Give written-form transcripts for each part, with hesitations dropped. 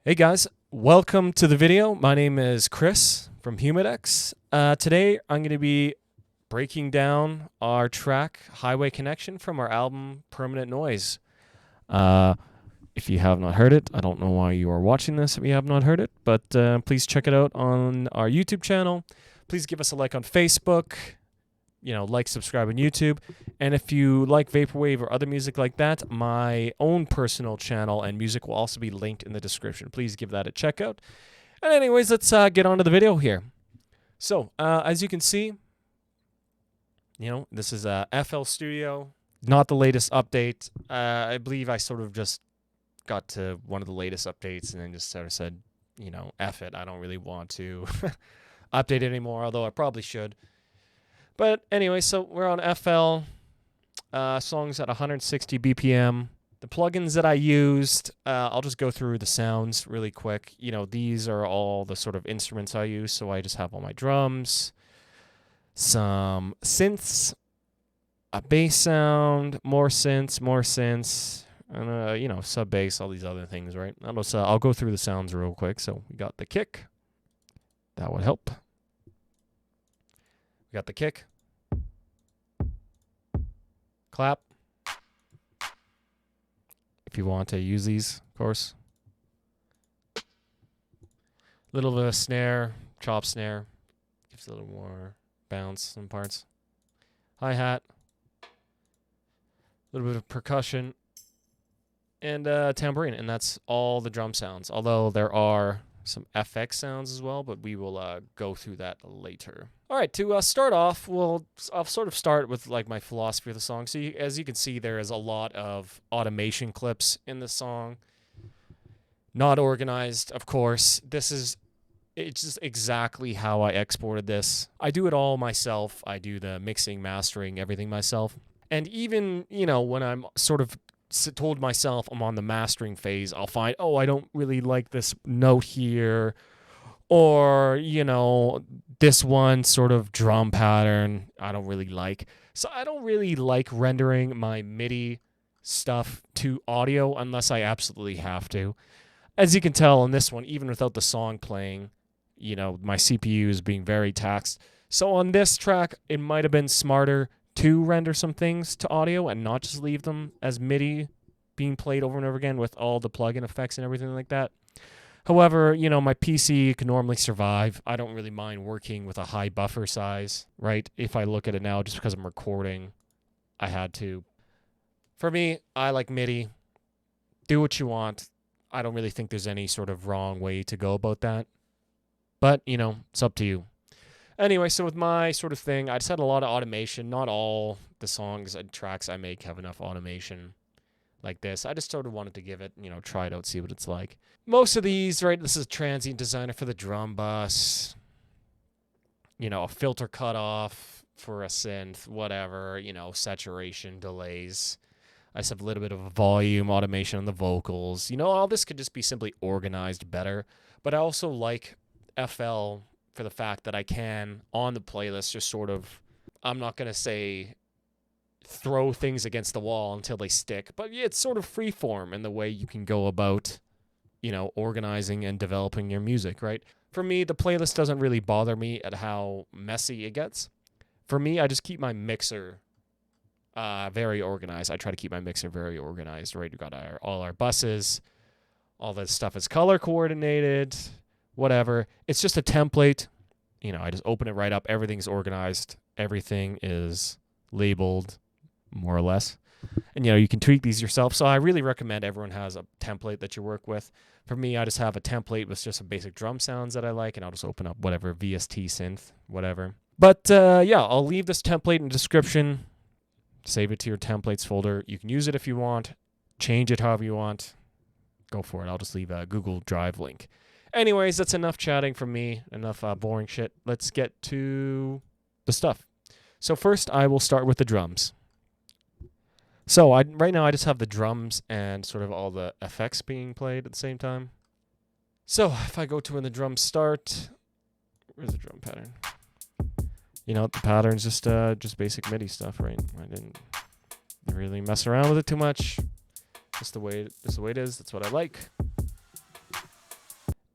Hey guys, welcome to the video. My name is Chris from Humidex. Today I'm going to be breaking down our track Highway Connection from our album Permanent Noise. Uh, if you have not heard it, I don't know why you are watching this if you have not heard it, but please check it out on our YouTube channel. Please give us a like on Facebook. Like, subscribe on YouTube. And if you like Vaporwave or other music like that, my own personal channel and music will also be linked in the description. Please give that a check out. And anyways, let's get on to the video here. So, as you can see, this is FL Studio. Not the latest update. I believe I sort of just got to one of the latest updates and then just sort of said, F it. I don't really want to update it anymore, although I probably should. But anyway, so we're on FL, songs at 160 BPM. The plugins that I used, I'll just go through the sounds really quick. These are all the sort of instruments I use. So I just have all my drums, some synths, a bass sound, more synths, and, sub bass, all these other things, right? I'll go through the sounds real quick. So we got the kick. That would help. We got the kick. Clap. If you want to use these, of course. Little bit of a snare, chop snare. Gives a little more bounce in parts. Hi-hat. A little bit of percussion. And tambourine. And that's all the drum sounds. Although there are some FX sounds as well, but we will go through that later. All right, to start off, I'll sort of start with like my philosophy of the song. So as you can see, there is a lot of automation clips in the song. Not organized, of course. It's just exactly how I exported this. I do it all myself. I do the mixing, mastering, everything myself. And even, when I'm sort of told myself I'm on the mastering phase, I'll find, I don't really like this note here, or, this one sort of drum pattern I don't really like. So I don't really like rendering my MIDI stuff to audio unless I absolutely have to. As you can tell in this one, even without the song playing, my CPU is being very taxed. So on this track, it might have been smarter to render some things to audio and not just leave them as MIDI being played over and over again with all the plugin effects and everything like that. However, my PC can normally survive. I don't really mind working with a high buffer size, right? If I look at it now, just because I'm recording, I had to. For me, I like MIDI. Do what you want. I don't really think there's any sort of wrong way to go about that. But, it's up to you. Anyway, so with my sort of thing, I just had a lot of automation. Not all the songs and tracks I make have enough automation like this. I just sort of wanted to give it, try it out, see what it's like. Most of these, right, this is transient designer for the drum bus. A filter cutoff for a synth, whatever, saturation, delays. I just have a little bit of volume automation on the vocals. All this could just be simply organized better. But I also like FL for the fact that I can, on the playlist, just sort of, I'm not going to say throw things against the wall until they stick, but it's sort of freeform in the way you can go about, organizing and developing your music, right? For me, the playlist doesn't really bother me at how messy it gets. For me, I just keep my mixer very organized. I try to keep my mixer very organized, right? We've got all our buses, all this stuff is color coordinated, whatever. It's just a template. I just open it right up. Everything's organized. Everything is labeled, more or less. And, you can tweak these yourself. So I really recommend everyone has a template that you work with. For me, I just have a template with just some basic drum sounds that I like, and I'll just open up whatever VST synth, whatever. But, I'll leave this template in the description. Save it to your templates folder. You can use it if you want. Change it however you want. Go for it. I'll just leave a Google Drive link. Anyways, that's enough chatting from me. Enough boring shit. Let's get to the stuff. So first, I will start with the drums. So right now, I just have the drums and sort of all the effects being played at the same time. So if I go to when the drums start, where's the drum pattern? The pattern's just basic MIDI stuff, right? I didn't really mess around with it too much. Just the way it is. That's what I like.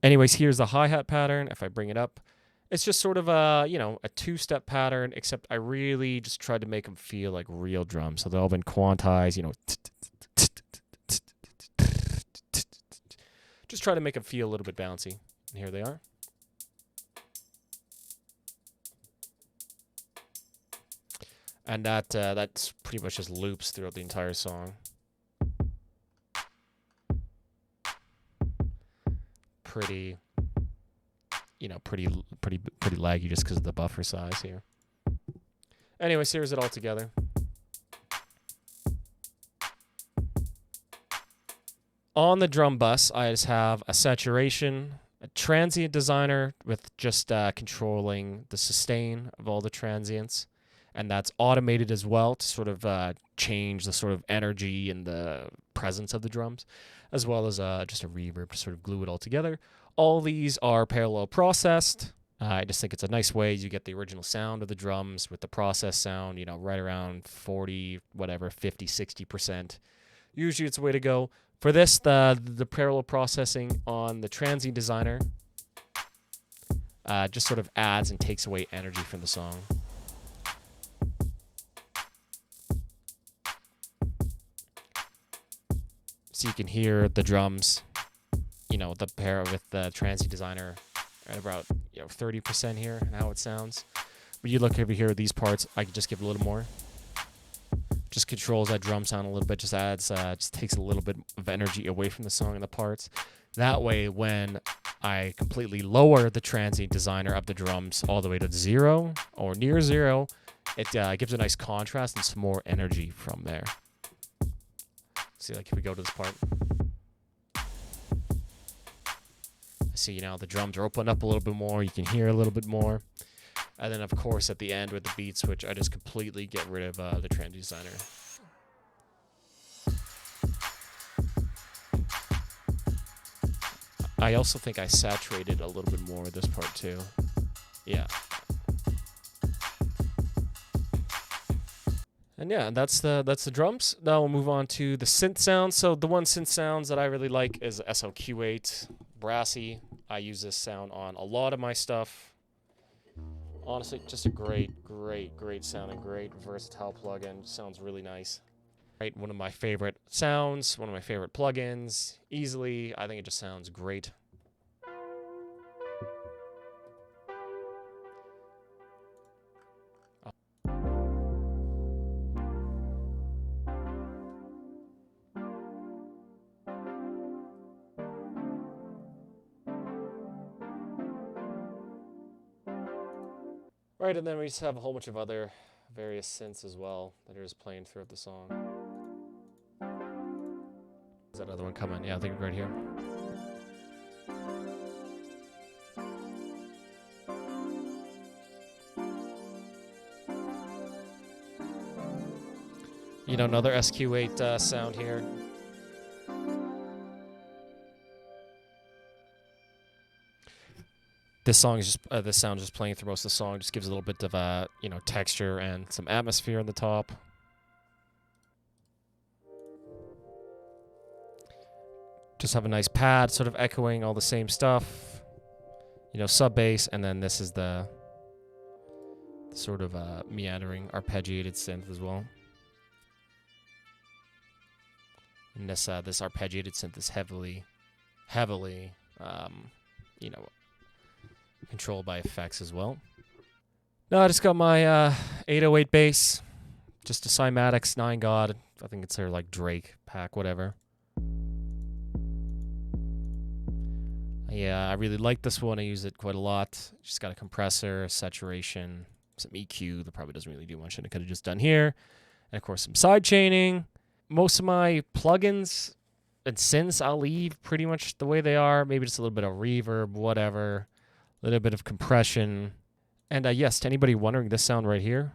Anyways, here's the hi-hat pattern. If I bring it up, it's just sort of a, a two-step pattern, except I really just tried to make them feel like real drums. So they've all been quantized, just try to make them feel a little bit bouncy. And here they are. And that's pretty much just loops throughout the entire song. Pretty laggy just because of the buffer size here. Anyways, here's it all together. On the drum bus, I just have a saturation, a transient designer with just controlling the sustain of all the transients. And that's automated as well to sort of change the sort of energy and the presence of the drums, as well as just a reverb to sort of glue it all together. All these are parallel processed. I just think it's a nice way you get the original sound of the drums with the process sound, right around 40, whatever, 50, 60%. Usually it's the way to go. For this, the parallel processing on the transient designer just sort of adds and takes away energy from the song. So you can hear the drums, the pair with the transient designer at about 30% here and how it sounds. But you look over here at these parts, I can just give a little more. Just controls that drum sound a little bit, just adds, just takes a little bit of energy away from the song and the parts. That way, when I completely lower the transient designer of the drums all the way to 0 or near 0, it gives a nice contrast and some more energy from there. See, like if we go to this part, see now the drums are opened up a little bit more. You can hear a little bit more, and then of course at the end with the beat switch, I just completely get rid of the transient designer. I also think I saturated a little bit more with this part too. Yeah. And yeah, that's the drums. Now we'll move on to the synth sounds. So the one synth sounds that I really like is HWY Brassy. I use this sound on a lot of my stuff. Honestly, just a great sounding, great versatile plugin. Sounds really nice. Right, one of my favorite sounds, one of my favorite plugins. Easily, I think it just sounds great. Right, and then we just have a whole bunch of other various synths as well that are just playing throughout the song. Is that other one coming? Yeah, I think right here. Another SQ8 sound here. This song is just this sound is just playing through most of the song. Just gives a little bit of texture and some atmosphere on the top. Just have a nice pad, sort of echoing all the same stuff. Sub bass, and then this is the sort of meandering, arpeggiated synth as well. And this arpeggiated synth is heavily, controlled by effects as well. Now I just got my 808 bass, just a Cymatics 9 God. I think it's their like Drake pack, whatever. Yeah, I really like this one. I use it quite a lot. Just got a compressor, saturation, some EQ that probably doesn't really do much, and I could have just done here. And of course some side chaining. Most of my plugins and synths I'll leave pretty much the way they are. Maybe just a little bit of reverb, whatever. A little bit of compression. And yes, to anybody wondering, this sound right here,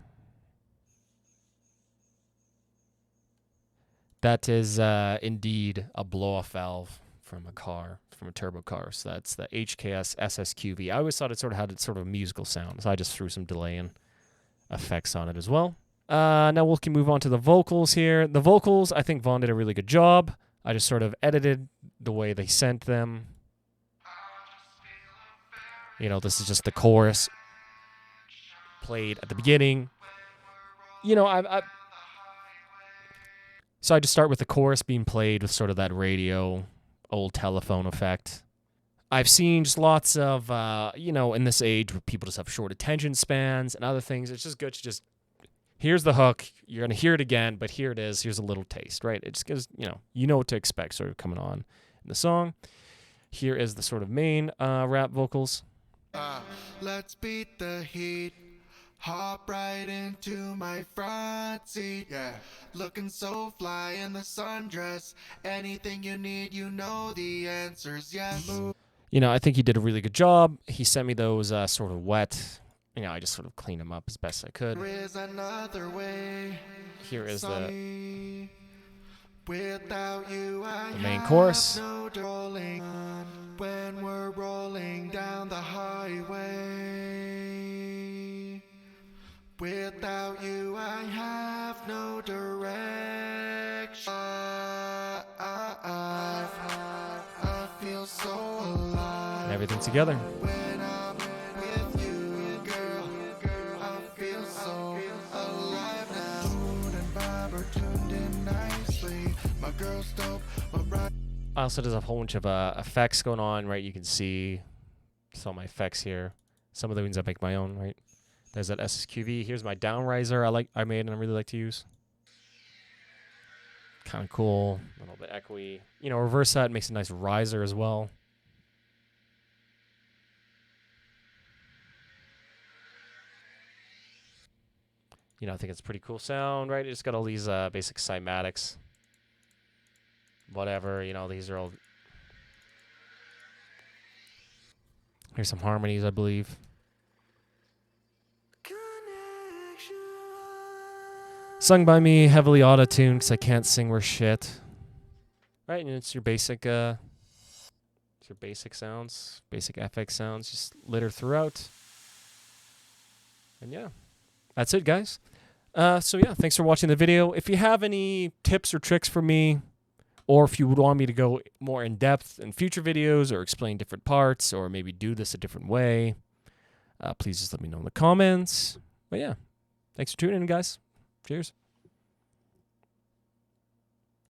that is indeed a blow-off valve from a car, from a turbo car. So that's the HKS SSQV. I always thought it sort of had a sort of musical sound, so I just threw some delay and effects on it as well. Now we can move on to the vocals here. The vocals, I think Vaughn did a really good job. I just sort of edited the way they sent them. You know, this is just the chorus played at the beginning. You know, so I just start with the chorus being played with sort of that radio, old telephone effect. I've seen just lots of, you know, in this age where people just have short attention spans and other things. It's just good to just, here's the hook. You're going to hear it again, but here it is. Here's a little taste, right? It just gives, you know what to expect sort of coming on in the song. Here is the sort of main rap vocals. Let's beat the heat. Hop right into my front seat, yeah. Looking so fly in the sundress. Anything you need, you know the answer's yes. You know, I think he did a really good job. He sent me those sort of wet. You know, I just sort of cleaned them up as best I could. There is another way. Here is the Without you, I main chorus. no rolling when we're rolling down the highway. Without you, I have no direction. I feel so alive. And everything together. When I'm with you, girl, I feel so alive now. Mood and vibe are tuned in nicely. My girl's dope, my bride. Also, there's a whole bunch of effects going on, right? You can see some of my effects here. Some of the ones I make my own, right? There's that SSQV. Here's my down riser I made and I really like to use. Kind of cool. A little bit echoey. You know, reverse that makes a nice riser as well. You know, I think it's a pretty cool sound, right? It's got all these basic cymatics. Whatever, you know, these are all... Here's some harmonies, I believe. Sung by me, heavily auto-tuned because I can't sing worth shit. Right, and it's your basic sounds, basic FX sounds, just litter throughout. And yeah, that's it, guys. So yeah, thanks for watching the video. If you have any tips or tricks for me, or if you would want me to go more in depth in future videos or explain different parts or maybe do this a different way, please just let me know in the comments. But yeah, thanks for tuning in, guys. Cheers.